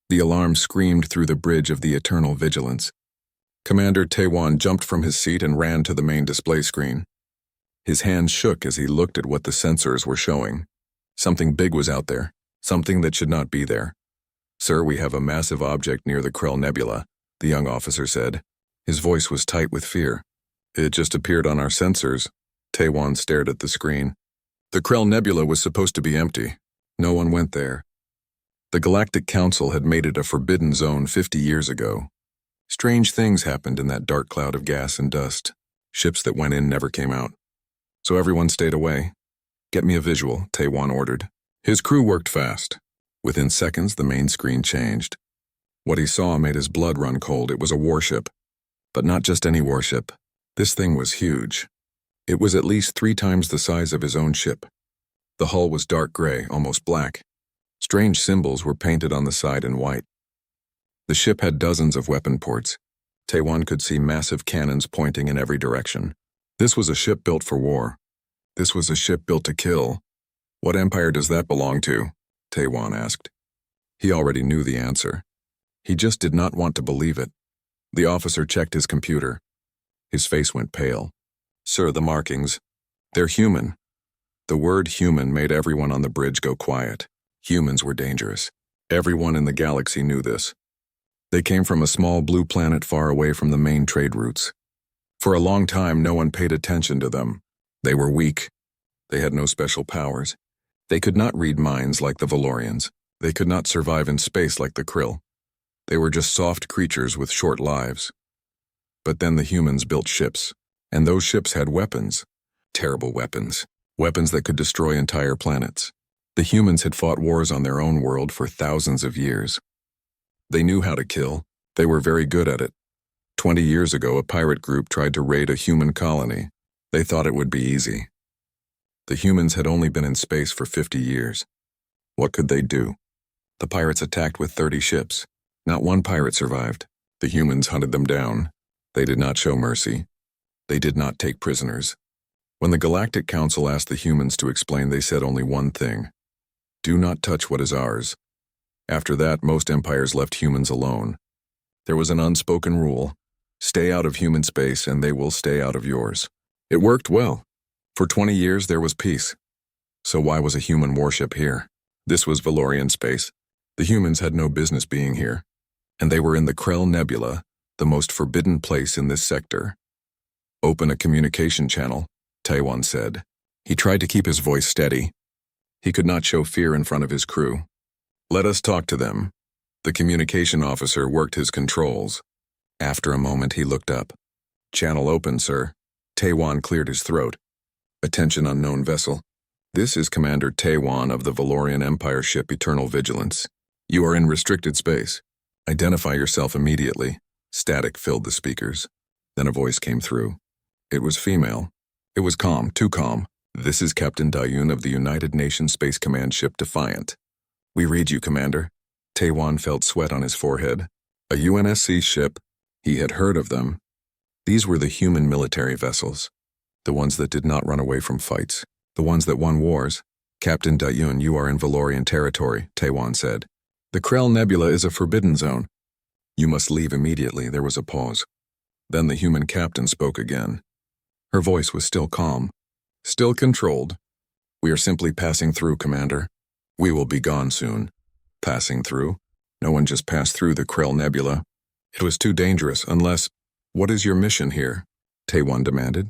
The alarm screamed through the bridge of the eternal vigilance. Commander Taewon jumped from his seat and ran to the main display screen. His hands shook as he looked at what the sensors were showing. Something big was out there, something that should not be there. "Sir, we have a massive object near the Krell Nebula," the young officer said. His voice was tight with fear. "It just appeared on our sensors." Taewon stared at the screen. The Krell Nebula was supposed to be empty. No one went there. The Galactic Council had made it a forbidden zone 50 years ago. Strange things happened in that dark cloud of gas and dust. Ships that went in never came out. So everyone stayed away. "Get me a visual," Taewon ordered. His crew worked fast. Within seconds, the main screen changed. What he saw made his blood run cold. It was a warship. But not just any warship. This thing was huge. It was at least 3 times the size of his own ship. The hull was dark gray, almost black. Strange symbols were painted on the side in white. The ship had dozens of weapon ports. Taewon could see massive cannons pointing in every direction. This was a ship built for war. This was a ship built to kill. "What empire does that belong to?" Taewon asked. He already knew the answer. He just did not want to believe it. The officer checked his computer. His face went pale. "Sir, the markings. They're human." The word human made everyone on the bridge go quiet. Humans were dangerous. Everyone in the galaxy knew this. They came from a small blue planet far away from the main trade routes. For a long time, no one paid attention to them. They were weak. They had no special powers. They could not read minds like the Valorians. They could not survive in space like the Krill. They were just soft creatures with short lives. But then the humans built ships, and those ships had weapons. Terrible weapons. Weapons that could destroy entire planets. The humans had fought wars on their own world for thousands of years. They knew how to kill. They were very good at it. 20 years ago, a pirate group tried to raid a human colony. They thought it would be easy. The humans had only been in space for 50 years. What could they do? The pirates attacked with 30 ships. Not one pirate survived. The humans hunted them down. They did not show mercy. They did not take prisoners. When the Galactic Council asked the humans to explain, they said only one thing: "Do not touch what is ours." After that, most empires left humans alone. There was an unspoken rule: stay out of human space and they will stay out of yours. It worked well. For 20 years there was peace. So why was a human warship here? This was Valorian space. The humans had no business being here. And they were in the Krell Nebula, the most forbidden place in this sector. "Open a communication channel," Taewon said. He tried to keep his voice steady. He could not show fear in front of his crew. "Let us talk to them." The communication officer worked his controls. After a moment, he looked up. "Channel open, sir." Taewon cleared his throat. "Attention, unknown vessel. This is Commander Taewon of the Valorian Empire ship Eternal Vigilance. You are in restricted space. Identify yourself immediately." Static filled the speakers. Then a voice came through. It was female. It was calm, too calm. "This is Captain Dayun of the United Nations Space Command ship Defiant. We read you, Commander." Taewon felt sweat on his forehead. A UNSC ship. He had heard of them. These were the human military vessels. The ones that did not run away from fights. The ones that won wars. "Captain Dayun, you are in Valorian territory," Taewon said. "The Krell Nebula is a forbidden zone. You must leave immediately." There was a pause. Then the human captain spoke again. Her voice was still calm, still controlled. "We are simply passing through, Commander. We will be gone soon." Passing through? No one just passed through the Krell Nebula. It was too dangerous unless— "What is your mission here?" Taewon demanded.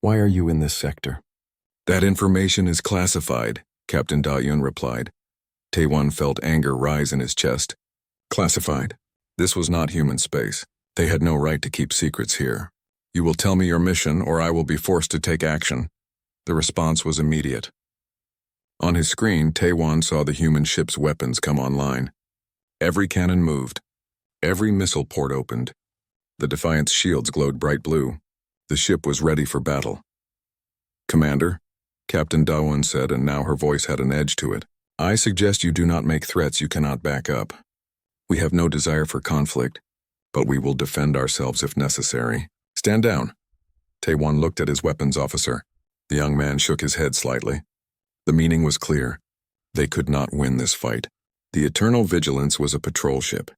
"Why are you in this sector?" "That information is classified," Captain Dayun replied. Taewon felt anger rise in his chest. Classified. This was not human space. They had no right to keep secrets here. "You will tell me your mission, or I will be forced to take action." The response was immediate. On his screen, Taewon saw the human ship's weapons come online. Every cannon moved. Every missile port opened. The Defiant's shields glowed bright blue. The ship was ready for battle. "Commander," Captain Dayun said, and now her voice had an edge to it, "I suggest you do not make threats you cannot back up. We have no desire for conflict, but we will defend ourselves if necessary. Stand down." Taewon looked at his weapons officer. The young man shook his head slightly. The meaning was clear. They could not win this fight. The Eternal Vigilance was a patrol ship.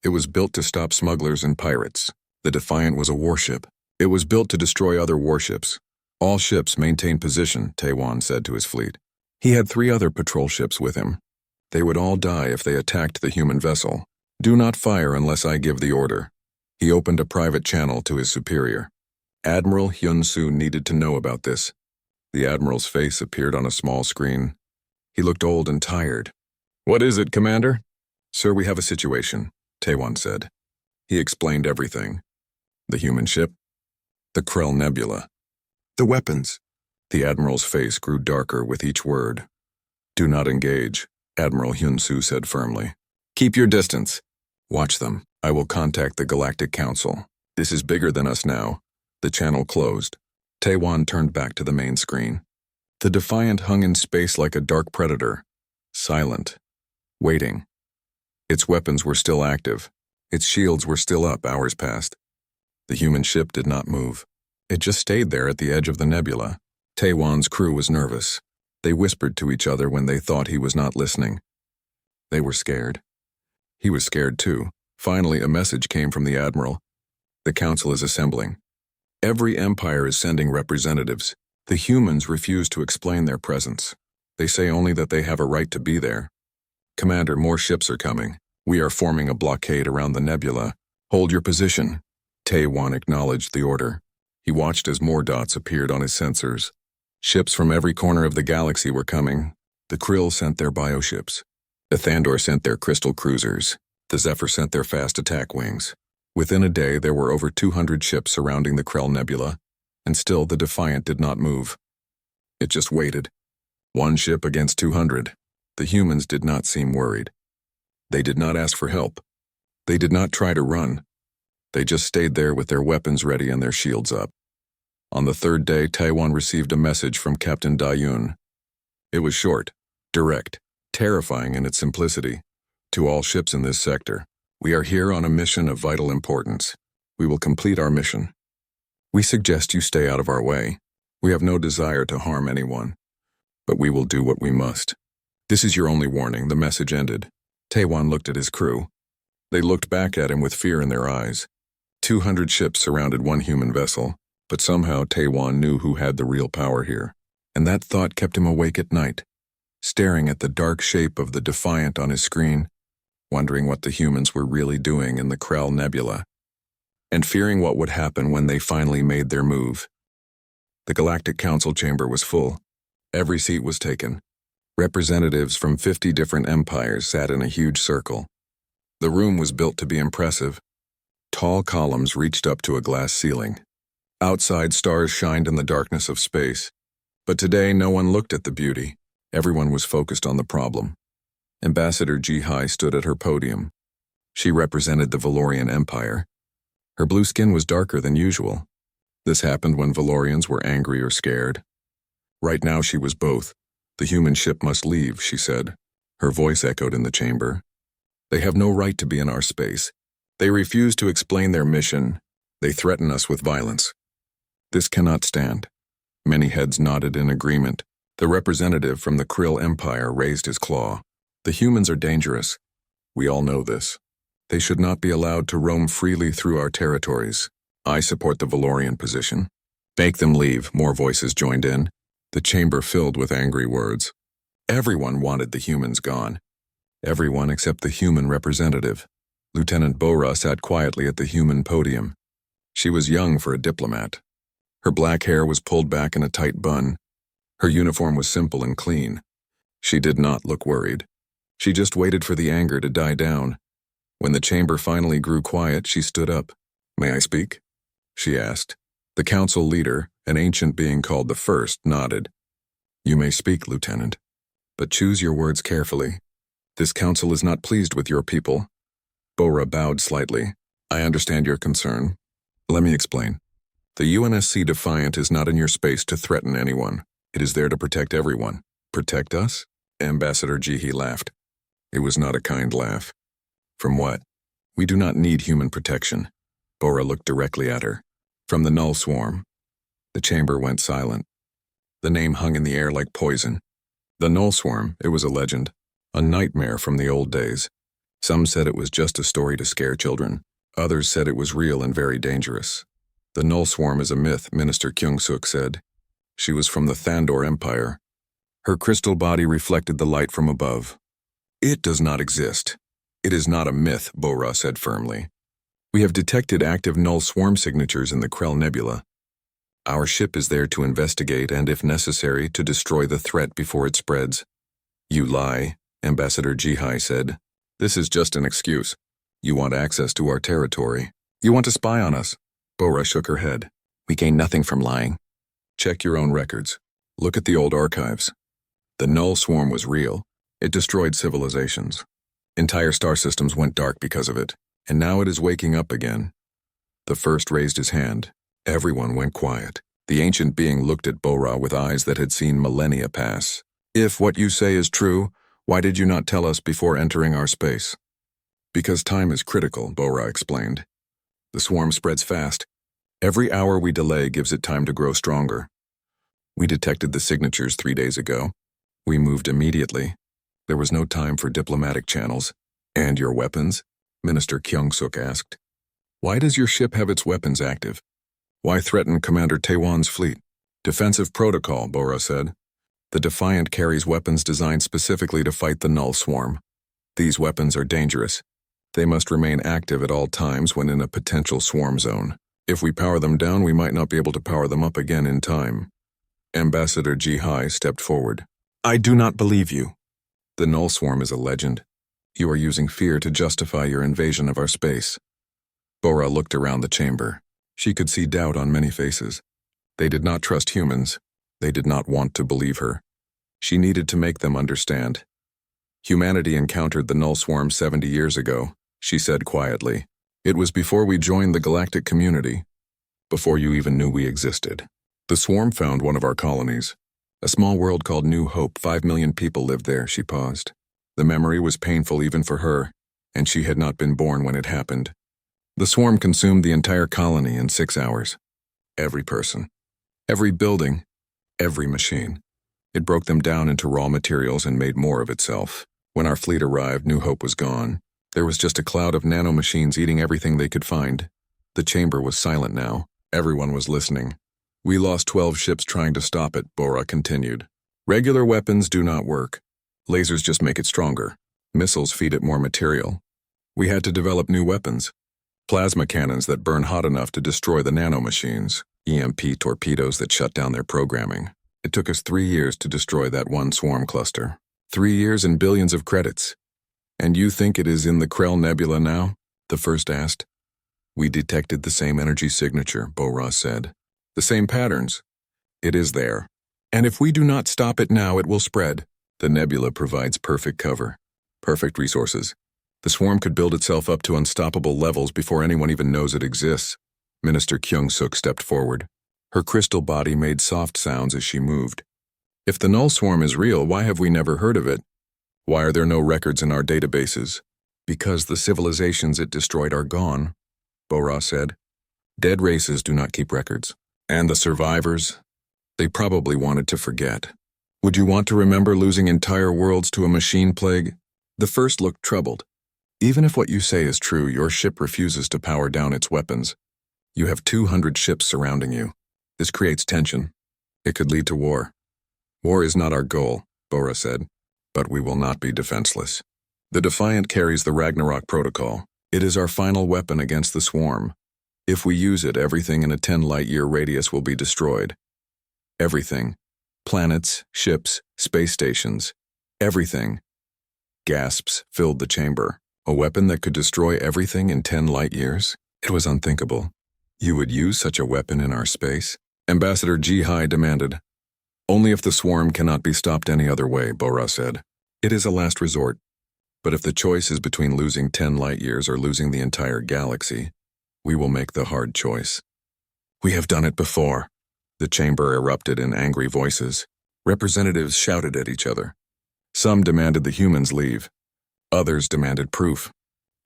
It was built to stop smugglers and pirates. The Defiant was a warship. It was built to destroy other warships. All ships maintain position, Taiwan said to his fleet. He had 3 other patrol ships with him. They would all die if they attacked the human vessel. Do not fire unless I give the order. He opened a private channel to his superior. Admiral Hyun-soo needed to know about this. The admiral's face appeared on a small screen. He looked old and tired. What is it, Commander? Sir, we have a situation, Taiwan said. He explained everything. The human ship, the Krell Nebula, the weapons. The admiral's face grew darker with each word. Do not engage, Admiral Hyun-soo said firmly. Keep your distance. Watch them. I will contact the Galactic Council. This is bigger than us now. The channel closed. Taiwan turned back to the main screen. The Defiant hung in space like a dark predator, silent, waiting. Its weapons were still active. Its shields were still up. Hours passed. The human ship did not move. It just stayed there at the edge of the nebula. Taiwan's crew was nervous. They whispered to each other when they thought he was not listening. They were scared. He was scared too. Finally, a message came from the admiral. The council is assembling. Every empire is sending representatives. The humans refuse to explain their presence. They say only that they have a right to be there. Commander, more ships are coming. We are forming a blockade around the nebula. Hold your position. Taiwan acknowledged the order. He watched as more dots appeared on his sensors. Ships from every corner of the galaxy were coming. The Krill sent their bioships. The Thandor sent their crystal cruisers. The Zephyr sent their fast attack wings. Within a day, there were over 200 ships surrounding the Krell Nebula, and still the Defiant did not move. It just waited. 1 ship against 200. The humans did not seem worried. They did not ask for help. They did not try to run. They just stayed there with their weapons ready and their shields up. On the 3rd day, Taiwan received a message from Captain Da-Yun. It was short, direct, terrifying in its simplicity. To all ships in this sector, we are here on a mission of vital importance. We will complete our mission. We suggest you stay out of our way. We have no desire to harm anyone, but we will do what we must. This is your only warning. The message ended. Taiwan looked at his crew. They looked back at him with fear in their eyes. 200 ships surrounded 1 human vessel, but somehow Taiwan knew who had the real power here, and that thought kept him awake at night, staring at the dark shape of the Defiant on his screen, wondering what the humans were really doing in the Krell Nebula, and fearing what would happen when they finally made their move. The Galactic Council chamber was full. Every seat was taken. Representatives from 50 different empires sat in a huge circle. The room was built to be impressive. Tall columns reached up to a glass ceiling. Outside, stars shined in the darkness of space. But today, no one looked at the beauty. Everyone was focused on the problem. Ambassador Ji-hai stood at her podium. She represented the Valorian Empire. Her blue skin was darker than usual. This happened when Valorians were angry or scared. Right now she was both. The human ship must leave, she said. Her voice echoed in the chamber. They have no right to be in our space. They refuse to explain their mission. They threaten us with violence. This cannot stand. Many heads nodded in agreement. The representative from the Krill Empire raised his claw. The humans are dangerous. We all know this. They should not be allowed to roam freely through our territories. I support the Valorian position. Make them leave, more voices joined in. The chamber filled with angry words. Everyone wanted the humans gone. Everyone except the human representative. Lieutenant Bora sat quietly at the human podium. She was young for a diplomat. Her black hair was pulled back in a tight bun. Her uniform was simple and clean. She did not look worried. She just waited for the anger to die down. When the chamber finally grew quiet, she stood up. "May I speak?" she asked. The council leader, an ancient being called the First, nodded. "You may speak, Lieutenant, but choose your words carefully. This council is not pleased with your people." Bora bowed slightly. "I understand your concern. Let me explain. The UNSC Defiant is not in your space to threaten anyone. It is there to protect everyone." "Protect us?" Ambassador Jihi laughed. It was not a kind laugh. "From what?" "We do not need human protection." Bora looked directly at her. "From the Null Swarm." The chamber went silent. The name hung in the air like poison. The Null Swarm, it was a legend. A nightmare from the old days. Some said it was just a story to scare children. Others said it was real and very dangerous. The Null Swarm is a myth, Minister Kyung-suk said. She was from the Thandor Empire. Her crystal body reflected the light from above. It does not exist. It is not a myth, Bora said firmly. We have detected active Null Swarm signatures in the Krell Nebula. Our ship is there to investigate and, if necessary, to destroy the threat before it spreads. You lie, Ambassador Jihai said. This is just an excuse. You want access to our territory. You want to spy on us. Bora shook her head. We gain nothing from lying. Check your own records. Look at the old archives. The Null Swarm was real. It destroyed civilizations. Entire star systems went dark because of it, and now it is waking up again. The first raised his hand. Everyone went quiet. The ancient being looked at Bora with eyes that had seen millennia pass. If what you say is true, why did you not tell us before entering our space? Because time is critical, Bora explained. The swarm spreads fast. Every hour we delay gives it time to grow stronger. We detected the signatures 3 days ago. We moved immediately. There was no time for diplomatic channels. And your weapons? Minister Kyung-suk asked. Why does your ship have its weapons active? Why threaten Commander Taewon's fleet? Defensive protocol, Bora said. The Defiant carries weapons designed specifically to fight the Null Swarm. These weapons are dangerous. They must remain active at all times when in a potential swarm zone. If we power them down, we might not be able to power them up again in time. Ambassador Jihai stepped forward. I do not believe you. The Null Swarm is a legend. You are using fear to justify your invasion of our space. Bora looked around the chamber. She could see doubt on many faces. They did not trust humans. They did not want to believe her. She needed to make them understand. Humanity encountered the Null Swarm 70 years ago, she said quietly. It was before we joined the galactic community, before you even knew we existed. The swarm found one of our colonies. A small world called New Hope. 5 million people lived there, she paused. The memory was painful even for her, and she had not been born when it happened. The swarm consumed the entire colony in 6 hours. Every person, every building, every machine. It broke them down into raw materials and made more of itself. When our fleet arrived, New Hope was gone. There was just a cloud of nanomachines eating everything they could find. The chamber was silent now. Everyone was listening. We lost 12 ships trying to stop it, Bora continued. Regular weapons do not work. Lasers just make it stronger. Missiles feed it more material. We had to develop new weapons. Plasma cannons that burn hot enough to destroy the nanomachines. EMP torpedoes that shut down their programming. It took us 3 years to destroy that one swarm cluster. 3 years and billions of credits. And you think it is in the Krell Nebula now? The first asked. We detected the same energy signature, Bora said. The same patterns. It is there. And if we do not stop it now, it will spread. The nebula provides perfect cover. Perfect resources. The swarm could build itself up to unstoppable levels before anyone even knows it exists. Minister Kyung-suk stepped forward. Her crystal body made soft sounds as she moved. If the Null Swarm is real, why have we never heard of it? Why are there no records in our databases? Because the civilizations it destroyed are gone, Bora said. Dead races do not keep records. And the survivors? They probably wanted to forget. Would you want to remember losing entire worlds to a machine plague? The first looked troubled. Even if what you say is true, your ship refuses to power down its weapons. You have 200 ships surrounding you. This creates tension. It could lead to war. War is not our goal, Bora said, but we will not be defenseless. The Defiant carries the Ragnarok protocol. It is our final weapon against the swarm. If we use it, everything in a 10-light-year radius will be destroyed. Everything. Planets, ships, space stations. Everything. Gasps filled the chamber. A weapon that could destroy everything in 10 light years? It was unthinkable. You would use such a weapon in our space? Ambassador Jihai demanded. Only if the swarm cannot be stopped any other way, Bora said. It is a last resort. But if the choice is between losing 10 light years or losing the entire galaxy, we will make the hard choice. We have done it before. The chamber erupted in angry voices. Representatives shouted at each other. Some demanded the humans leave. Others demanded proof.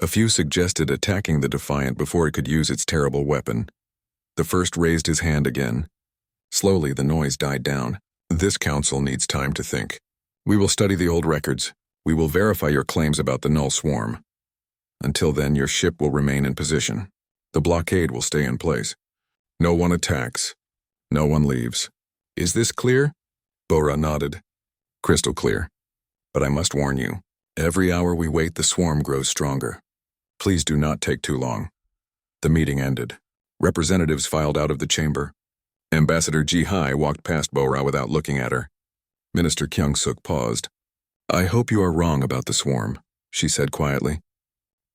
A few suggested attacking the Defiant before it could use its terrible weapon. The first raised his hand again. Slowly, the noise died down. This council needs time to think. We will study the old records. We will verify your claims about the null swarm. Until then, your ship will remain in position. The blockade will stay in place. No one attacks. No one leaves. Is this clear? Bora nodded. Crystal clear. But I must warn you, every hour we wait, the swarm grows stronger. Please do not take too long. The meeting ended. Representatives filed out of the chamber. Ambassador Ji-hai walked past Bora without looking at her. Minister Kyung-suk paused. I hope you are wrong about the swarm, she said quietly.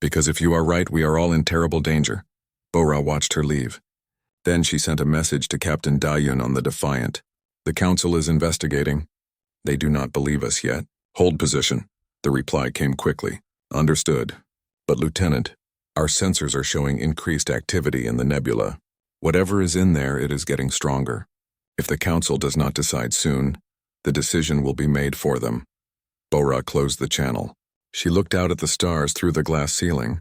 Because if you are right, we are all in terrible danger. Bora watched her leave. Then she sent a message to Captain Da-yun on the Defiant. The council is investigating. They do not believe us yet. Hold position. The reply came quickly. Understood. But Lieutenant, our sensors are showing increased activity in the nebula. Whatever is in there, it is getting stronger. If the council does not decide soon, the decision will be made for them. Bora closed the channel. She looked out at the stars through the glass ceiling.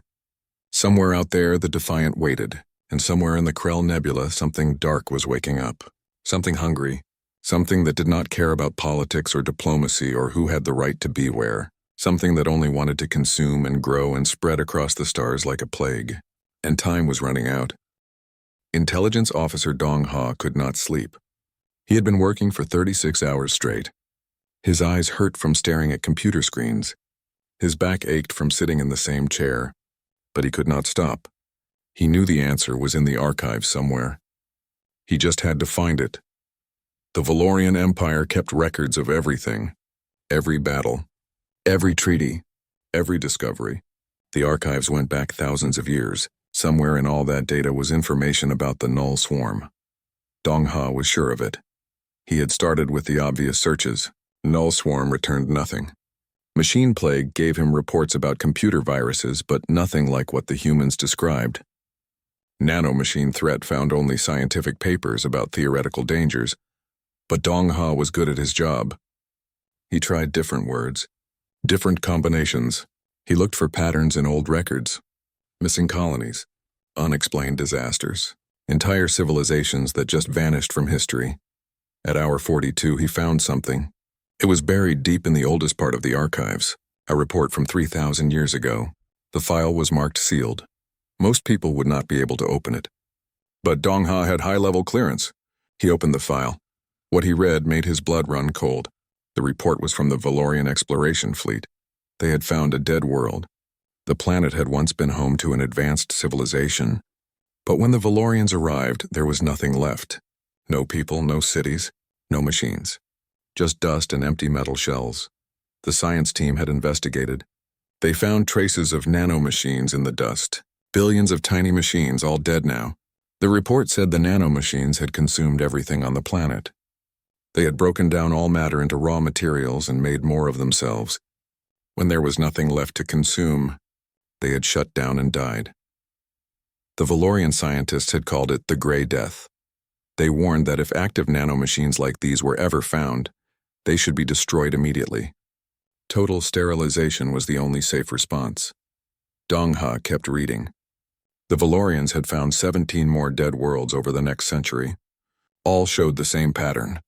Somewhere out there, the Defiant waited, and somewhere in the Krell Nebula, something dark was waking up. Something hungry. Something that did not care about politics or diplomacy or who had the right to be where. Something that only wanted to consume and grow and spread across the stars like a plague. And time was running out. Intelligence Officer Dong-ha could not sleep. He had been working for 36 hours straight. His eyes hurt from staring at computer screens. His back ached from sitting in the same chair. But he could not stop. He knew the answer was in the archives somewhere. He just had to find it. The Valorian Empire kept records of everything. Every battle. Every treaty. Every discovery. The archives went back thousands of years. Somewhere in all that data was information about the null swarm. Dong-ha was sure of it. He had started with the obvious searches. Null swarm returned nothing. Machine plague gave him reports about computer viruses, but nothing like what the humans described. Nanomachine threat found only scientific papers about theoretical dangers, but Dong-ha was good at his job. He tried different words, different combinations. He looked for patterns in old records. Missing colonies, unexplained disasters, entire civilizations that just vanished from history. At hour 42, he found something. It was buried deep in the oldest part of the archives, a report from 3,000 years ago. The file was marked sealed. Most people would not be able to open it. But Dong-ha had high-level clearance. He opened the file. What he read made his blood run cold. The report was from the Valorian exploration fleet. They had found a dead world. The planet had once been home to an advanced civilization. But when the Valorians arrived, there was nothing left. No people, no cities, no machines. Just dust and empty metal shells. The science team had investigated. They found traces of nanomachines in the dust. Billions of tiny machines, all dead now. The report said the nanomachines had consumed everything on the planet. They had broken down all matter into raw materials and made more of themselves. When there was nothing left to consume, they had shut down and died. The Valorian scientists had called it the Grey Death. They warned that if active nanomachines like these were ever found, they should be destroyed immediately. Total sterilization was the only safe response. Dong-ha kept reading. The Valorians had found 17 more dead worlds over the next century. All showed the same pattern.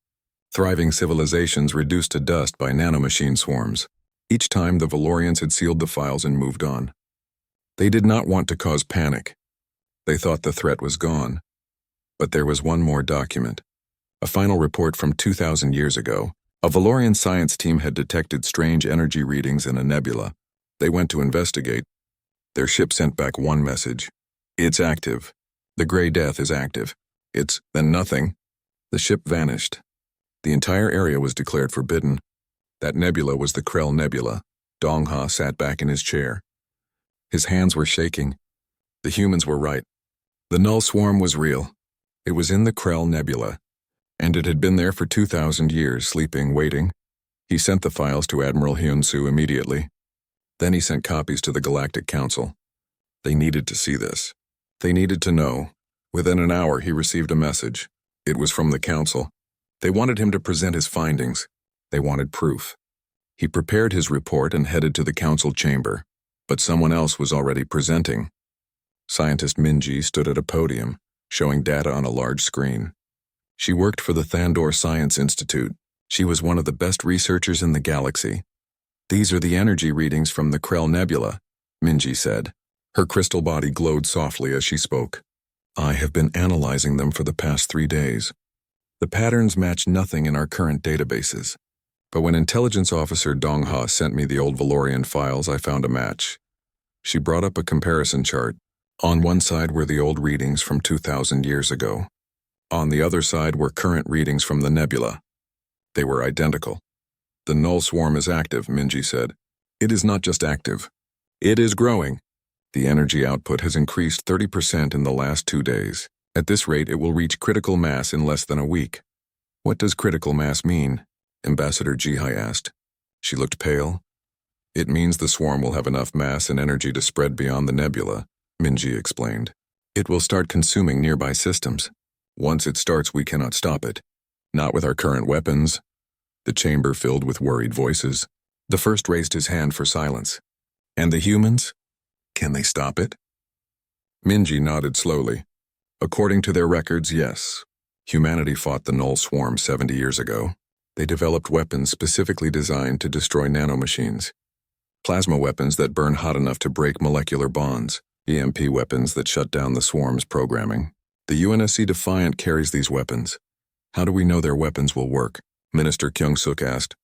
Thriving civilizations reduced to dust by nanomachine swarms. Each time the Valorians had sealed the files and moved on. They did not want to cause panic. They thought the threat was gone. But there was one more document. A final report from 2,000 years ago. A Valorian science team had detected strange energy readings in a nebula. They went to investigate. Their ship sent back one message. It's active. The Grey Death is active. It's then nothing. The ship vanished. The entire area was declared forbidden. That nebula was the Krell Nebula. Dong-ha sat back in his chair. His hands were shaking. The humans were right. The null swarm was real. It was in the Krell Nebula. And it had been there for 2,000 years, sleeping, waiting. He sent the files to Admiral Hyun-soo immediately. Then he sent copies to the Galactic Council. They needed to see this. They needed to know. Within an hour, he received a message. It was from the Council. They wanted him to present his findings. They wanted proof. He prepared his report and headed to the Council chamber. But someone else was already presenting. Scientist Minji stood at a podium, showing data on a large screen. She worked for the Thandor Science Institute. She was one of the best researchers in the galaxy. These are the energy readings from the Krell Nebula, Minji said. Her crystal body glowed softly as she spoke. I have been analyzing them for the past 3 days. The patterns match nothing in our current databases. But when Intelligence Officer Dong-ha sent me the old Valorian files, I found a match. She brought up a comparison chart. On one side were the old readings from 2,000 years ago. On the other side were current readings from the nebula. They were identical. The null swarm is active, Minji said. It is not just active. It is growing. The energy output has increased 30% in the last 2 days. At this rate, it will reach critical mass in less than a week. What does critical mass mean? Ambassador Jihai asked. She looked pale. It means the swarm will have enough mass and energy to spread beyond the nebula, Minji explained. It will start consuming nearby systems. Once it starts, we cannot stop it. Not with our current weapons. The chamber filled with worried voices. The first raised his hand for silence. And the humans? Can they stop it? Minji nodded slowly. According to their records, yes. Humanity fought the null swarm 70 years ago. They developed weapons specifically designed to destroy nanomachines. Plasma weapons that burn hot enough to break molecular bonds. EMP weapons that shut down the swarm's programming. The UNSC Defiant carries these weapons. How do we know their weapons will work? Minister Kyung-suk asked.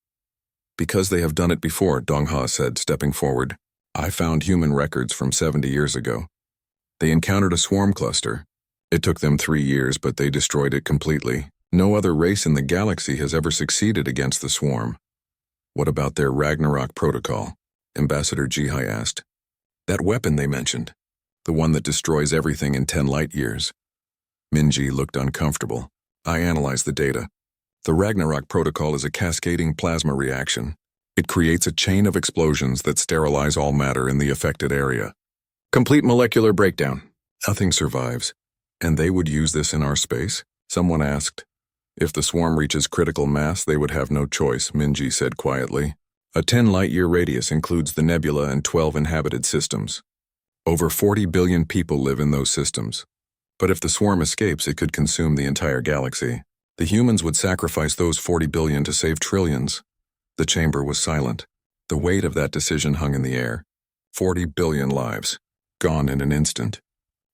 Because they have done it before, Dong-ha said, stepping forward. I found human records from 70 years ago. They encountered a swarm cluster. It took them 3 years, but they destroyed it completely. No other race in the galaxy has ever succeeded against the swarm. What about their Ragnarok protocol? Ambassador Jihai asked. That weapon they mentioned. The one that destroys everything in 10 light years. Minji looked uncomfortable. I analyzed the data. The Ragnarok protocol is a cascading plasma reaction. It creates a chain of explosions that sterilize all matter in the affected area. Complete molecular breakdown. Nothing survives. And they would use this in our space? Someone asked. If the swarm reaches critical mass, they would have no choice, Minji said quietly. A 10 light-year radius includes the nebula and 12 inhabited systems. Over 40 billion people live in those systems. But if the swarm escapes, it could consume the entire galaxy. The humans would sacrifice those 40 billion to save trillions. The chamber was silent. The weight of that decision hung in the air. 40 billion lives, gone in an instant.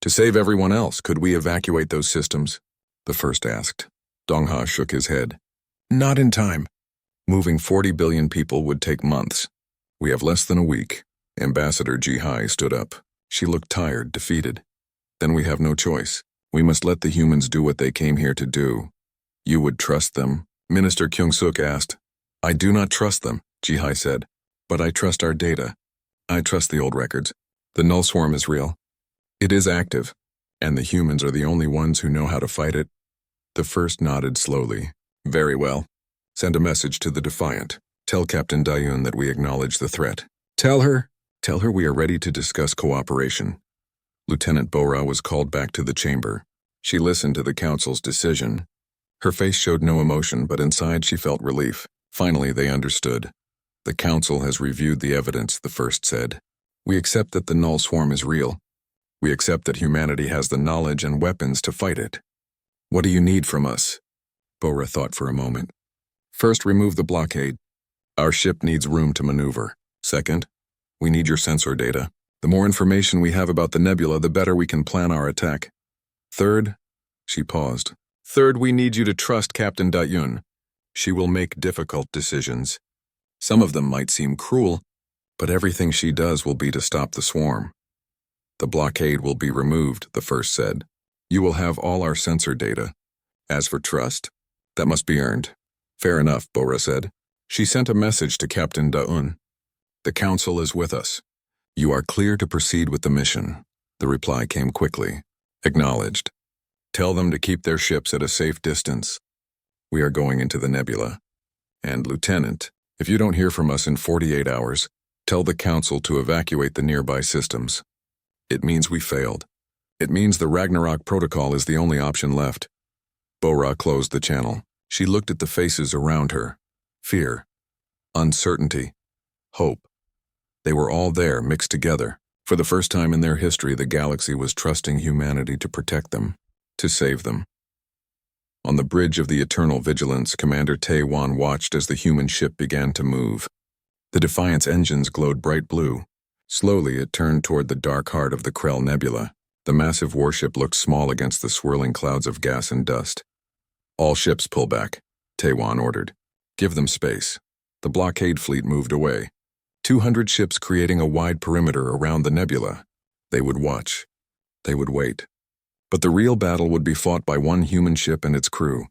To save everyone else, could we evacuate those systems? The first asked. Dong-ha shook his head. Not in time. Moving 40 billion people would take months. We have less than a week. Ambassador Jihai stood up. She looked tired, defeated. Then we have no choice. We must let the humans do what they came here to do. You would trust them? Minister Kyung-suk asked. I do not trust them, Jihai said. But I trust our data. I trust the old records. The null swarm is real. It is active. And the humans are the only ones who know how to fight it. The first nodded slowly. Very well. Send a message to the Defiant. Tell Captain Dayun that we acknowledge the threat. Tell her we are ready to discuss cooperation. Lieutenant Bora was called back to the chamber. She listened to the council's decision. Her face showed no emotion, but inside she felt relief. Finally, they understood. The council has reviewed the evidence, the first said. We accept that the null swarm is real. We accept that humanity has the knowledge and weapons to fight it. What do you need from us? Bora thought for a moment. First, remove the blockade. Our ship needs room to maneuver. Second, we need your sensor data. The more information we have about the nebula, the better we can plan our attack. Third, she paused. Third, we need you to trust Captain Dayun. She will make difficult decisions. Some of them might seem cruel, but everything she does will be to stop the swarm. The blockade will be removed, the first said. You will have all our sensor data. As for trust, that must be earned. Fair enough, Bora said. She sent a message to Captain Dayun. The council is with us. You are clear to proceed with the mission. The reply came quickly. Acknowledged. Tell them to keep their ships at a safe distance. We are going into the nebula. And, Lieutenant, if you don't hear from us in 48 hours, tell the council to evacuate the nearby systems. It means we failed. It means the Ragnarok protocol is the only option left. Bora closed the channel. She looked at the faces around her. Fear, uncertainty, hope. They were all there, mixed together. For the first time in their history, the galaxy was trusting humanity to protect them, to save them. On the bridge of the Eternal Vigilance, Commander Tae-wan watched as the human ship began to move. The Defiant's engines glowed bright blue. Slowly, it turned toward the dark heart of the Krell Nebula. The massive warship looked small against the swirling clouds of gas and dust. "All ships pull back," Taiwan ordered. "Give them space." The blockade fleet moved away. 200 ships creating a wide perimeter around the nebula. They would watch. They would wait. But the real battle would be fought by one human ship and its crew.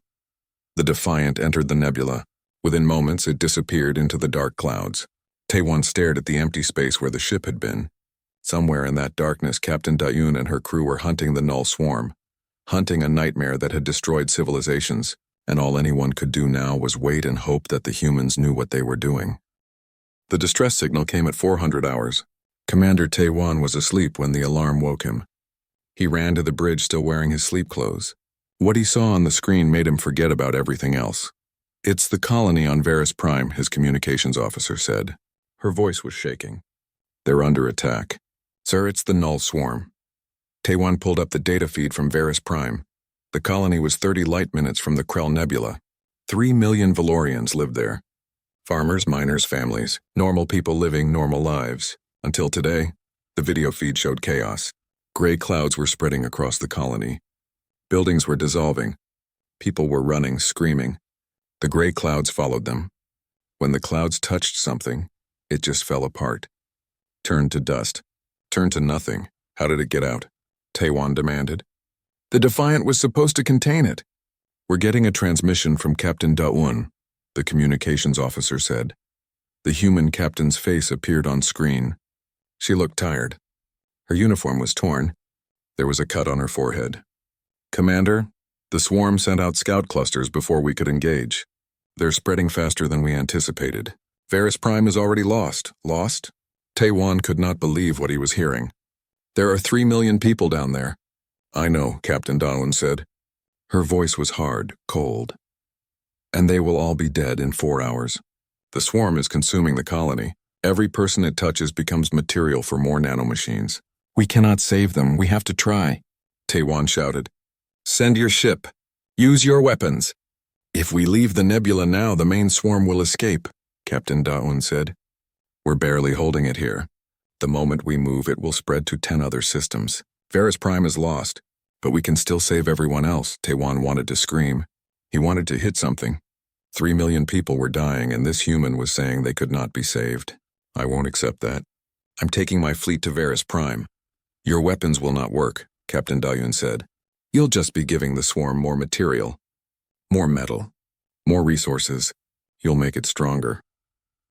The Defiant entered the nebula. Within moments, it disappeared into the dark clouds. Taiwan stared at the empty space where the ship had been. Somewhere in that darkness, Captain Dayun and her crew were hunting the Null Swarm, hunting a nightmare that had destroyed civilizations, and all anyone could do now was wait and hope that the humans knew what they were doing. The distress signal came at 400 hours. Commander Taiwan was asleep when the alarm woke him. He ran to the bridge still wearing his sleep clothes. What he saw on the screen made him forget about everything else. "It's the colony on Varus Prime," his communications officer said. Her voice was shaking. "They're under attack." "Sir, it's the Null Swarm." Taiwan pulled up the data feed from Varus Prime. The colony was 30 light minutes from the Krell Nebula. 3 million Valorians lived there. Farmers, miners, families, normal people living normal lives. Until today, the video feed showed chaos. Gray clouds were spreading across the colony. Buildings were dissolving. People were running, screaming. The gray clouds followed them. When the clouds touched something, it just fell apart. Turned to dust. Turned to nothing. How did it get out? Taiwan demanded. "The Defiant was supposed to contain it." "We're getting a transmission from Captain Daun," the communications officer said. The human captain's face appeared on screen. She looked tired. Her uniform was torn. There was a cut on her forehead. "Commander, the swarm sent out scout clusters before we could engage. They're spreading faster than we anticipated. Varus Prime is already lost." "Lost?" Taiwan could not believe what he was hearing. "There are 3 million people down there." "I know," Captain Darwin said. Her voice was hard, cold. "And they will all be dead in 4 hours. The swarm is consuming the colony. Every person it touches becomes material for more nanomachines. We cannot save them. We have to try." Taiwan shouted. "Send your ship. Use your weapons." "If we leave the nebula now, the main swarm will escape," Captain Daun said. "We're barely holding it here. The moment we move, it will spread to 10 other systems. Varus Prime is lost, but we can still save everyone else." Taiwan wanted to scream. He wanted to hit something. 3 million people were dying, and this human was saying they could not be saved. "I won't accept that. I'm taking my fleet to Varus Prime." "Your weapons will not work," Captain Dayun said. "You'll just be giving the swarm more material. More metal. More resources. You'll make it stronger."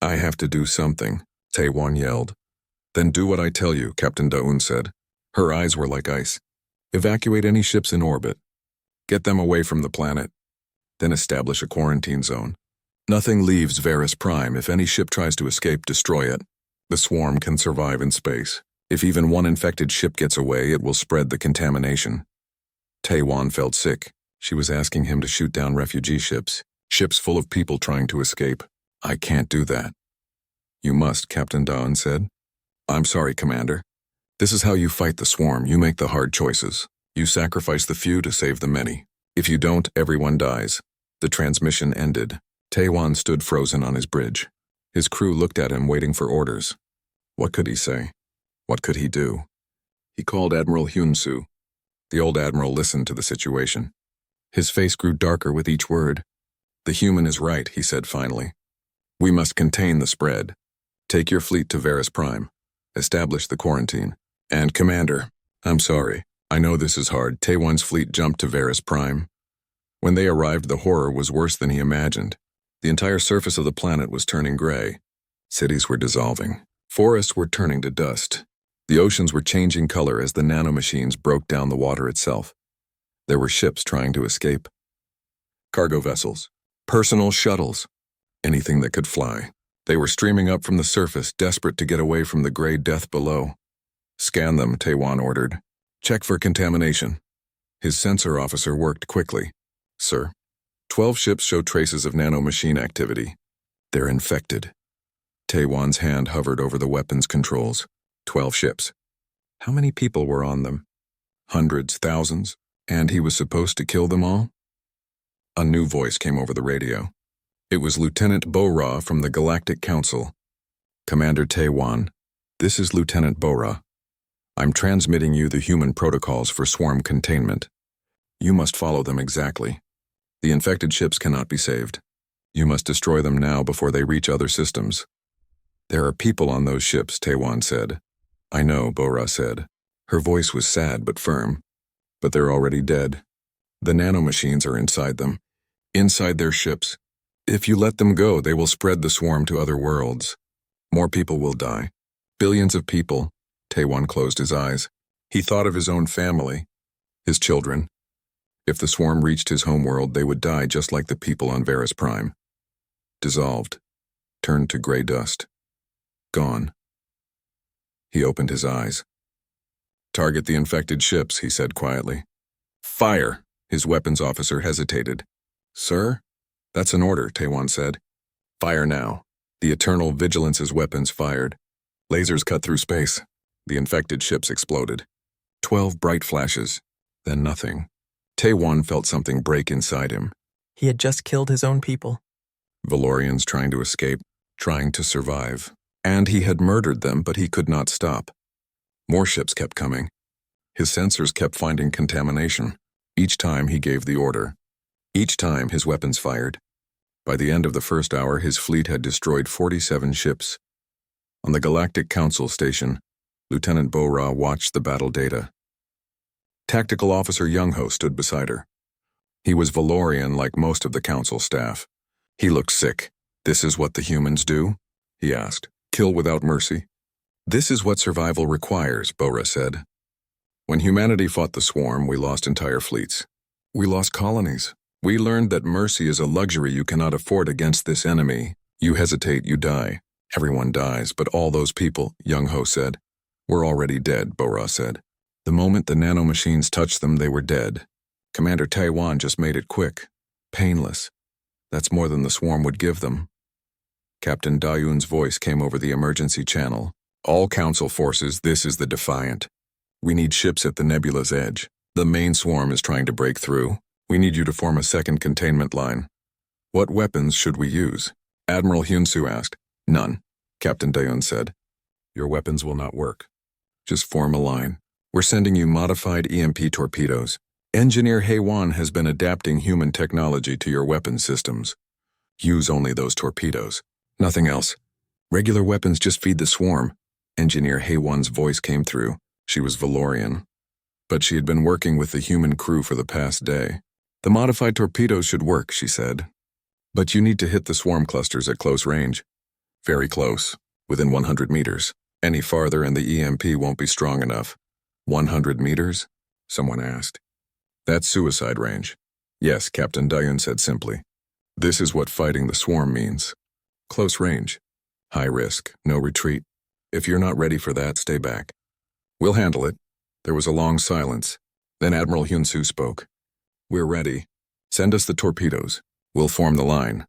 "I have to do something," Taiwan yelled. "Then do what I tell you," Captain Daun said. Her eyes were like ice. "Evacuate any ships in orbit. Get them away from the planet. Then establish a quarantine zone. Nothing leaves Varus Prime. If any ship tries to escape, destroy it. The swarm can survive in space. If even one infected ship gets away, it will spread the contamination." Taiwan felt sick. She was asking him to shoot down refugee ships, ships full of people trying to escape. "I can't do that." "You must," Captain Dawn said. "I'm sorry, Commander. This is how you fight the swarm. You make the hard choices. You sacrifice the few to save the many. If you don't, everyone dies." The transmission ended. Taiwan stood frozen on his bridge. His crew looked at him, waiting for orders. What could he say? What could he do? He called Admiral Hyun-soo. The old admiral listened to the situation. His face grew darker with each word. "The human is right," he said finally. "We must contain the spread. Take your fleet to Varus Prime. Establish the quarantine. And Commander, I'm sorry. I know this is hard." Taiwan's fleet jumped to Varus Prime. When they arrived, the horror was worse than he imagined. The entire surface of the planet was turning gray. Cities were dissolving. Forests were turning to dust. The oceans were changing color as the nanomachines broke down the water itself. There were ships trying to escape. Cargo vessels. Personal shuttles. Anything that could fly. They were streaming up from the surface, desperate to get away from the gray death below. "Scan them," Taiwan ordered. "Check for contamination." His sensor officer worked quickly. "Sir, 12 ships show traces of nanomachine activity. They're infected." Taiwan's hand hovered over the weapons controls. 12 ships. How many people were on them? Hundreds, thousands, and he was supposed to kill them all? A new voice came over the radio. It was Lieutenant Bo-Ra from the Galactic Council. Commander Taiwan, this is Lieutenant Bora. I'm transmitting you the human protocols for swarm containment. You must follow them exactly. The infected ships cannot be saved. You must destroy them now before they reach other systems. There are people on those ships, Taiwan said. I know, Bora said. Her voice was sad but firm. But they're already dead. The nanomachines are inside them. Inside their ships. If you let them go, they will spread the swarm to other worlds. More people will die. Billions of people. Taiwan closed his eyes. He thought of his own family, his children. If the swarm reached his homeworld, they would die just like the people on Varus Prime. Dissolved. Turned to gray dust. Gone. He opened his eyes. Target the infected ships, he said quietly. Fire! His weapons officer hesitated. Sir? That's an order, Taiwan said. Fire now. The Eternal Vigilance's weapons fired. Lasers cut through space. The infected ships exploded. 12 bright flashes. Then nothing. Taiwan felt something break inside him. He had just killed his own people. Valorians trying to escape, trying to survive. And he had murdered them, but he could not stop. More ships kept coming. His sensors kept finding contamination. Each time he gave the order. Each time his weapons fired. By the end of the first hour, his fleet had destroyed 47 ships. On the Galactic Council station, Lieutenant Bora watched the battle data. Tactical Officer Young-Ho stood beside her. He was Valorian like most of the Council staff. He looked sick. This is what the humans do? He asked. Kill without mercy? This is what survival requires, Bora said. When humanity fought the swarm, we lost entire fleets. We lost colonies. We learned that mercy is a luxury you cannot afford against this enemy. You hesitate, you die. Everyone dies, but all those people, Young-Ho said. Were already dead, Bora said. The moment the nanomachines touched them, they were dead. Commander Taiwan just made it quick. Painless. That's more than the swarm would give them. Captain Dayun's voice came over the emergency channel. All Council forces, this is the Defiant. We need ships at the nebula's edge. The main swarm is trying to break through. We need you to form a second containment line. What weapons should we use? Admiral Hyun-Soo asked. None, Captain Dayun said. Your weapons will not work. Just form a line. We're sending you modified EMP torpedoes. Engineer Haewon has been adapting human technology to your weapon systems. Use only those torpedoes. Nothing else. Regular weapons just feed the swarm. Engineer Haewon's voice came through. She was Valorian. But she had been working with the human crew for the past day. The modified torpedoes should work, she said. But you need to hit the swarm clusters at close range. Very close, within 100 meters. Any farther and the EMP won't be strong enough. 100 meters? Someone asked. That's suicide range. Yes, Captain Dayun said simply. This is what fighting the swarm means. Close range. High risk, no retreat. If you're not ready for that, stay back. We'll handle it. There was a long silence. Then Admiral Hyun-Soo spoke. We're ready. Send us the torpedoes. We'll form the line.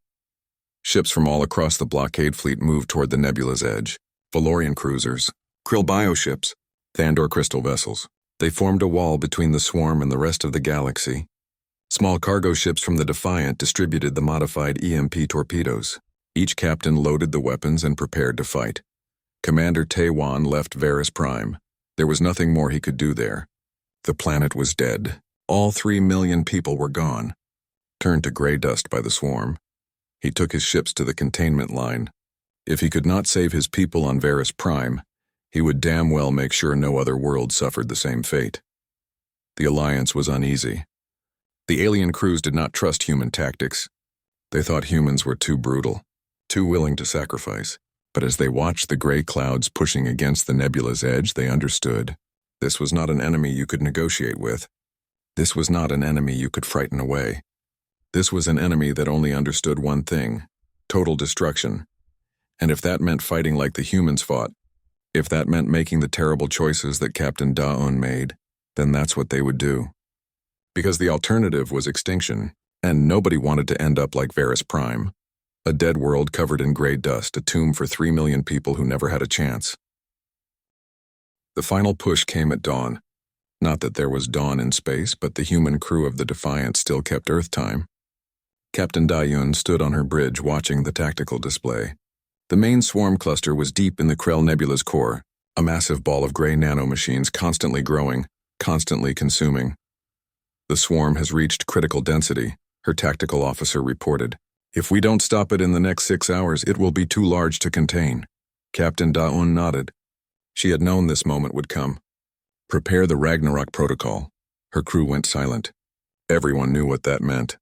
Ships from all across the blockade fleet moved toward the nebula's edge. Valorian cruisers, Krill bioships, Thandor crystal vessels. They formed a wall between the swarm and the rest of the galaxy. Small cargo ships from the Defiant distributed the modified EMP torpedoes. Each captain loaded the weapons and prepared to fight. Commander Taiwan left Varus Prime. There was nothing more he could do there. The planet was dead. All 3 million people were gone. Turned to gray dust by the swarm. He took his ships to the containment line. If he could not save his people on Varus Prime, he would damn well make sure no other world suffered the same fate. The Alliance was uneasy. The alien crews did not trust human tactics. They thought humans were too brutal, too willing to sacrifice. But as they watched the gray clouds pushing against the nebula's edge, they understood. This was not an enemy you could negotiate with. This was not an enemy you could frighten away. This was an enemy that only understood one thing: total destruction. And if that meant fighting like the humans fought, if that meant making the terrible choices that Captain Daon made, then that's what they would do. Because the alternative was extinction, and nobody wanted to end up like Varus Prime. A dead world covered in gray dust, a tomb for 3 million people who never had a chance. The final push came at dawn. Not that there was dawn in space, but the human crew of the Defiant still kept Earth time. Captain Dayun stood on her bridge watching the tactical display. The main swarm cluster was deep in the Krell Nebula's core, a massive ball of gray nanomachines constantly growing, constantly consuming. The swarm has reached critical density, her tactical officer reported. If we don't stop it in the next 6 hours, it will be too large to contain. Captain Daun nodded. She had known this moment would come. Prepare the Ragnarok protocol. Her crew went silent. Everyone knew what that meant.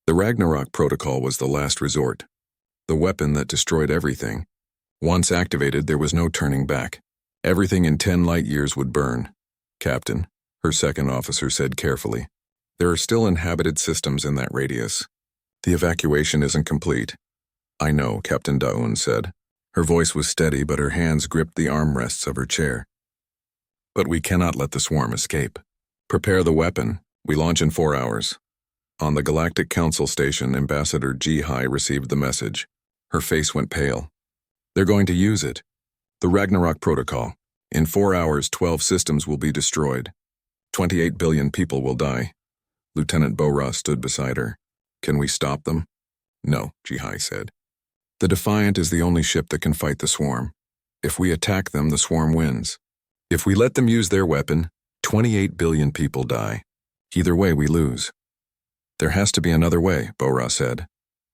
The Ragnarok protocol was the last resort. The weapon that destroyed everything. Once activated, there was no turning back. Everything in 10 light years would burn. Captain, her second officer said carefully. There are still inhabited systems in that radius. The evacuation isn't complete. I know, Captain Daun said. Her voice was steady, but her hands gripped the armrests of her chair. But we cannot let the swarm escape. Prepare the weapon. We launch in 4 hours. On the Galactic Council station, Ambassador Ji-Hai received the message. Her face went pale. They're going to use it. The Ragnarok protocol. In 4 hours, 12 systems will be destroyed. 28 billion people will die. Lieutenant Bora stood beside her. Can we stop them? No, Ji-Hai said. The Defiant is the only ship that can fight the swarm. If we attack them, the swarm wins. If we let them use their weapon, 28 billion people die. Either way, we lose. There has to be another way, Bora said.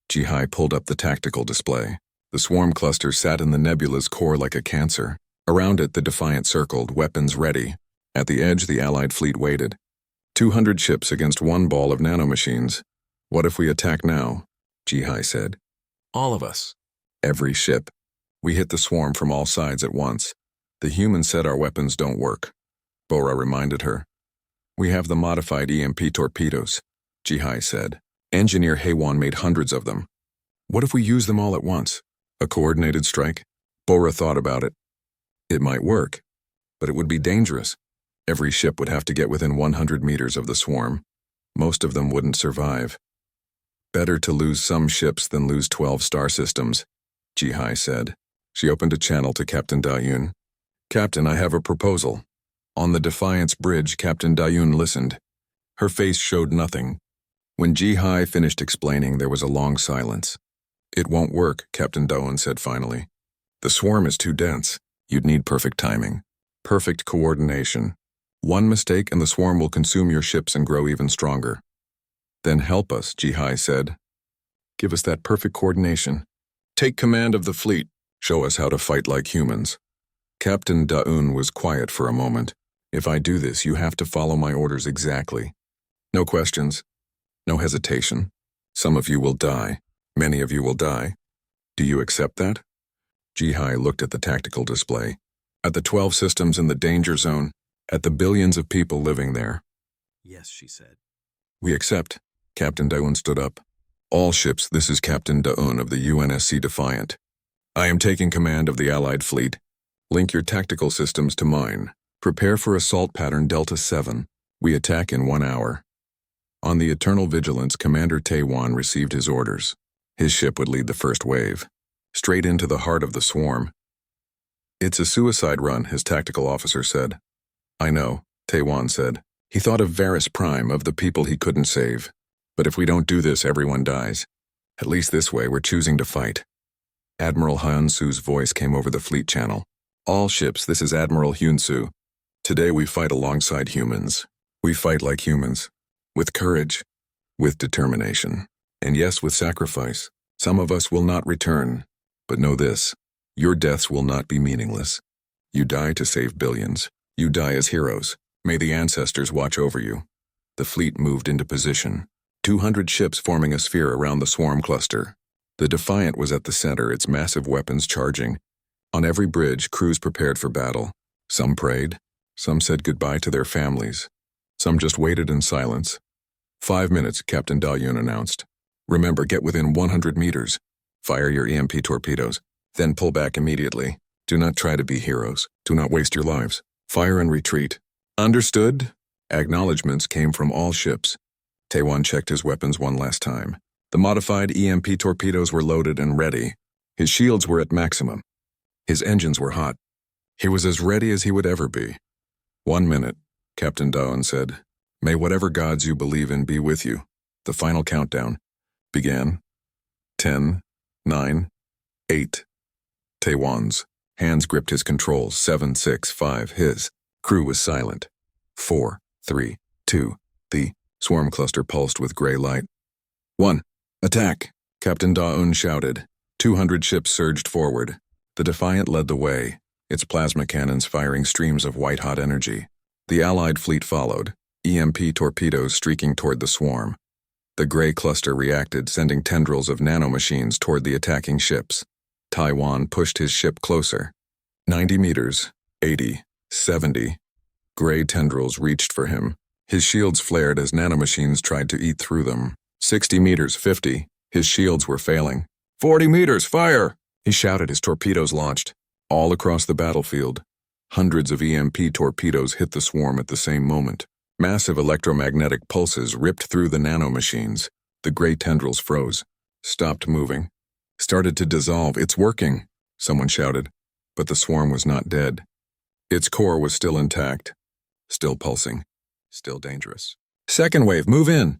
Ji-Hai pulled up the tactical display. The swarm cluster sat in the nebula's core like a cancer. Around it, the Defiant circled, weapons ready. At the edge, the Allied fleet waited. 200 ships against one ball of nanomachines. What if we attack now? Ji-Hai said. All of us. Every ship. We hit the swarm from all sides at once. The humans said our weapons don't work. Bora reminded her. We have the modified EMP torpedoes, Ji-Hai said. Engineer Haywan made hundreds of them. What if we use them all at once? A coordinated strike? Bora thought about it. It might work, but it would be dangerous. Every ship would have to get within 100 meters of the swarm. Most of them wouldn't survive. Better to lose some ships than lose 12 star systems, Ji-Hai said. She opened a channel to Captain Daun. Captain, I have a proposal. On the Defiance bridge, Captain Daun listened. Her face showed nothing. When Ji-Hai finished explaining, there was a long silence. It won't work, Captain Daun said finally. The swarm is too dense. You'd need perfect timing. Perfect coordination. One mistake and the swarm will consume your ships and grow even stronger. Then help us, Ji-Hai said. Give us that perfect coordination. Take command of the fleet. Show us how to fight like humans. Captain Daun was quiet for a moment. If I do this, you have to follow my orders exactly. No questions. No hesitation. Some of you will die. Many of you will die. Do you accept that? Ji-Hai looked at the tactical display. At the 12 systems in the danger zone. At the billions of people living there. Yes, she said. We accept. Captain Daun stood up. All ships, this is Captain Daun of the UNSC Defiant. I am taking command of the Allied fleet. Link your tactical systems to mine. Prepare for assault pattern Delta 7. We attack in 1 hour. On the Eternal Vigilance, Commander Taiwan received his orders. His ship would lead the first wave. Straight into the heart of the swarm. It's a suicide run, his tactical officer said. I know, Taiwan said. He thought of Varus Prime, of the people he couldn't save. But if we don't do this, everyone dies. At least this way, we're choosing to fight. Admiral Hyun-Soo's voice came over the fleet channel. All ships, this is Admiral Hyun-Soo. Today we fight alongside humans. We fight like humans. With courage. With determination. And yes, with sacrifice. Some of us will not return. But know this. Your deaths will not be meaningless. You die to save billions. You die as heroes. May the ancestors watch over you. The fleet moved into position. 200 ships forming a sphere around the swarm cluster. The Defiant was at the center, its massive weapons charging. On every bridge, crews prepared for battle. Some prayed. Some said goodbye to their families. Some just waited in silence. 5 minutes, Captain Daun announced. Remember, get within 100 meters. Fire your EMP torpedoes. Then pull back immediately. Do not try to be heroes. Do not waste your lives. Fire and retreat. Understood? Acknowledgements came from all ships. Taiwan checked his weapons one last time. The modified EMP torpedoes were loaded and ready. His shields were at maximum. His engines were hot. He was as ready as he would ever be. 1 minute, Captain Daun said. May whatever gods you believe in be with you. The final countdown began. 10, 9, 8, Taiwan's. Hands gripped his controls. 7, 6, 5. His crew was silent. 4, 3, 2. The swarm cluster pulsed with gray light. 1. Attack! Captain Da-un shouted. 200 ships surged forward. The Defiant led the way, its plasma cannons firing streams of white-hot energy. The Allied fleet followed, EMP torpedoes streaking toward the swarm. The gray cluster reacted, sending tendrils of nanomachines toward the attacking ships. Taiwan pushed his ship closer. 90 meters, 80, 70. Gray tendrils reached for him. His shields flared as nanomachines tried to eat through them. 60 meters, 50. His shields were failing. 40 meters, fire! He shouted as torpedoes launched. All across the battlefield, hundreds of EMP torpedoes hit the swarm at the same moment. Massive electromagnetic pulses ripped through the nanomachines. The gray tendrils froze, stopped moving, started to dissolve. It's working, someone shouted. But the swarm was not dead. Its core was still intact, still pulsing, still dangerous. Second wave, move in,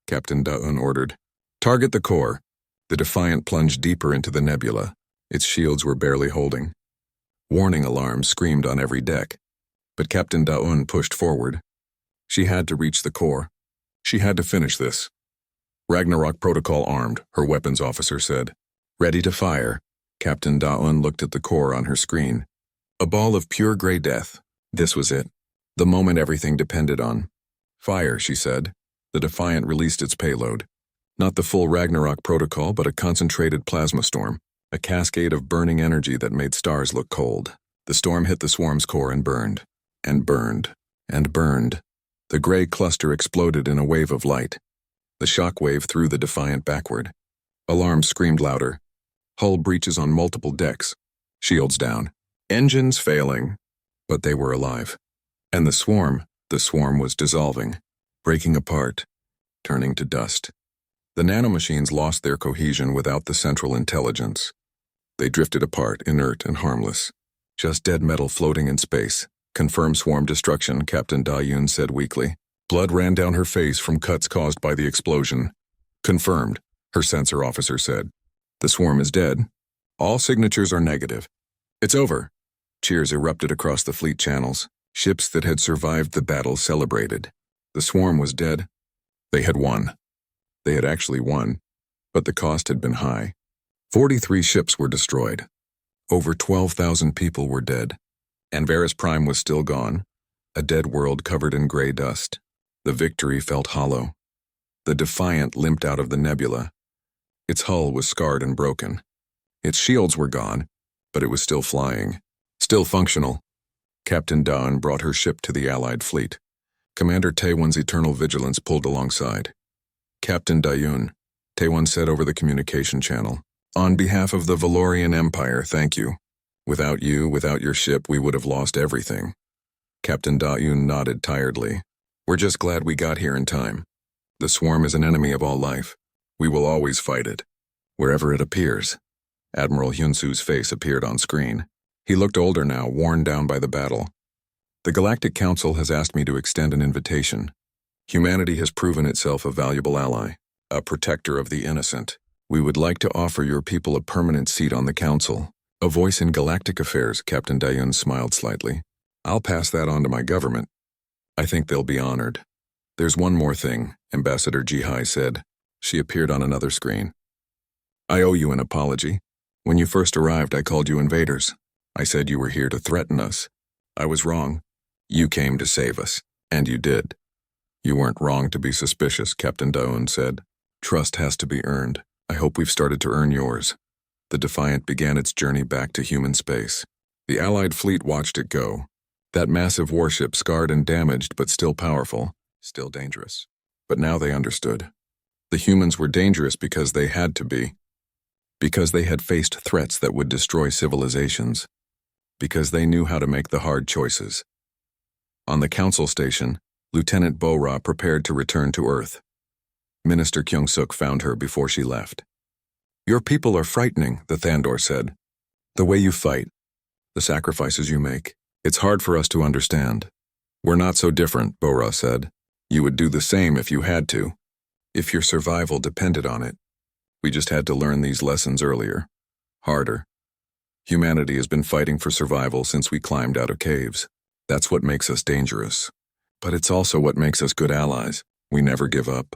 Captain Da-un ordered. Target the core. The Defiant plunged deeper into the nebula. Its shields were barely holding. Warning alarms screamed on every deck. But Captain Da-un pushed forward. She had to reach the core. She had to finish this. Ragnarok protocol armed, her weapons officer said. Ready to fire. Captain Da-un looked at the core on her screen. A ball of pure gray death. This was it. The moment everything depended on. Fire, she said. The Defiant released its payload. Not the full Ragnarok protocol, but a concentrated plasma storm. A cascade of burning energy that made stars look cold. The storm hit the swarm's core and burned. And burned. And burned. The gray cluster exploded in a wave of light. The shock wave threw the Defiant backward. Alarms screamed louder. Hull breaches on multiple decks. Shields down. Engines failing. But they were alive. And the swarm was dissolving, breaking apart, turning to dust. The nanomachines lost their cohesion without the central intelligence. They drifted apart, inert and harmless. Just dead metal floating in space. Confirmed swarm destruction, Captain Da-un said weakly. Blood ran down her face from cuts caused by the explosion. Confirmed, her sensor officer said. The swarm is dead. All signatures are negative. It's over. Cheers erupted across the fleet channels. Ships that had survived the battle celebrated. The swarm was dead. They had won. They had actually won, but the cost had been high. 43 ships were destroyed. Over 12,000 people were dead. And Varus Prime was still gone, a dead world covered in gray dust. The victory felt hollow. The Defiant limped out of the nebula. Its hull was scarred and broken. Its shields were gone, but it was still flying, still functional. Captain Da-un brought her ship to the Allied fleet. Commander Taiwan's eternal vigilance pulled alongside. Captain Da-un, Taiwan said over the communication channel. On behalf of the Valorian Empire, thank you. Without you, without your ship, we would have lost everything. Captain Da-un nodded tiredly. We're just glad we got here in time. The swarm is an enemy of all life. We will always fight it, wherever it appears. Admiral Hyunsu's face appeared on screen. He looked older now, worn down by the battle. The Galactic Council has asked me to extend an invitation. Humanity has proven itself a valuable ally, a protector of the innocent. We would like to offer your people a permanent seat on the Council. A voice in galactic affairs, Captain Da-un smiled slightly. I'll pass that on to my government. I think they'll be honored. There's one more thing, Ambassador Jihai said. She appeared on another screen. I owe you an apology. When you first arrived, I called you invaders. I said you were here to threaten us. I was wrong. You came to save us, and you did. You weren't wrong to be suspicious, Captain Da-un said. Trust has to be earned. I hope we've started to earn yours. The Defiant began its journey back to human space. The Allied fleet watched it go. That massive warship, scarred and damaged, but still powerful, still dangerous. But now they understood. The humans were dangerous because they had to be. Because they had faced threats that would destroy civilizations. Because they knew how to make the hard choices. On the Council station, Lieutenant Bo-Ra prepared to return to Earth. Minister Kyung-suk found her before she left. Your people are frightening, the Thandor said. The way you fight, the sacrifices you make, it's hard for us to understand. We're not so different, Bo-Ra said. You would do the same if you had to. If your survival depended on it. We just had to learn these lessons earlier. Harder. Humanity has been fighting for survival since we climbed out of caves. That's what makes us dangerous. But it's also what makes us good allies. We never give up.